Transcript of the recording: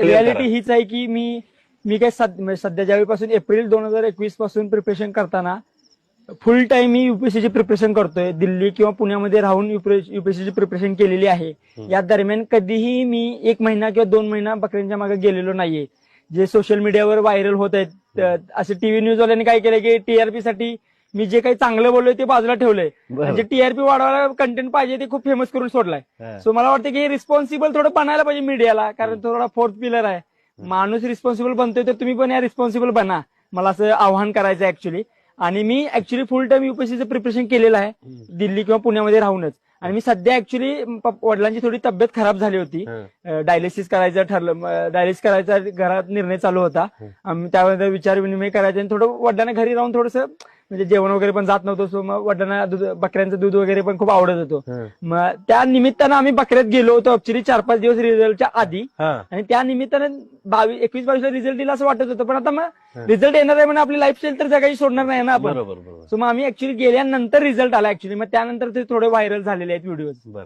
Reality हीच आहे की मी काय सध्या ज्यावेळीपासून एप्रिल 2021 पासून प्रिपरेशन करताना फुल टाइम मी युपीएससीची प्रिपरेशन करतोय. दिल्ली किंवा पुण्यामध्ये राहून युपीएससीची प्रिपरेशन केलेली आहे. या दरम्यान कधीही मी 1 महिना किंवा 2 महिना बकऱ्यांच्या मागे गेलेलो नाहीये. जे सोशल मीडियावर व्हायरल होत आहेत असे टीव्ही न्यूज वाल्यांनी काय केलं की टीआरपी साठी मी जे काही चांगलं बोललोय ते बाजूला ठेवलंय. म्हणजे टीआरपी वाढवायला कंटेंट पाहिजे ते खूप फेमस करून सोडलाय. सो मला वाटतं की रिस्पॉन्सिबल थोडं बनायला पाहिजे मीडियाला, कारण थोडा फोर्थ पिलर आहे. माणूस रिस्पॉन्सिबल बनतोय तर तुम्ही पण या रिस्पॉन्सिबल बना, मला असं आव्हान करायचं ऍक्च्युली. आणि मी ऍक्च्युली फुल टाइम युपीएससीचं प्रिपरेशन केलेलं आहे दिल्ली किंवा पुण्यामध्ये राहूनच. आणि मी सध्या ऍक्च्युली वडिलांची थोडी तब्येत खराब झाली होती, डायलिसिस करायचं ठरलं, डायलिसिस करायचा घरात निर्णय चालू होता. त्यामध्ये विचार विनिमय करायचे आणि थोडं वडिलांना घरी राहून थोडंसं म्हणजे जेवण वगैरे पण जात नव्हतं. सो मग वडिलांना बकऱ्यांचं दूध वगैरे पण खूप आवडत होतं. मग त्या निमित्तानं आम्ही बकऱ्यात गेलो होतो ऍक्च्युली 4-5 दिवस रिझल्टच्या आधी. आणि त्या निमित्तानं 21-22 रिझल्ट दिला असं वाटत होतं. पण आता मग रिझल्ट येणार आहे म्हणजे आपली लाईफस्टाईल तर जगायची सोडणार नाही ना आपण. सो मग आम्ही ऍक्च्युली गेल्यानंतर रिझल्ट आला ऍक्च्युली. मग त्यानंतर ते थोडे व्हायरल झालेले आहेत व्हिडिओ.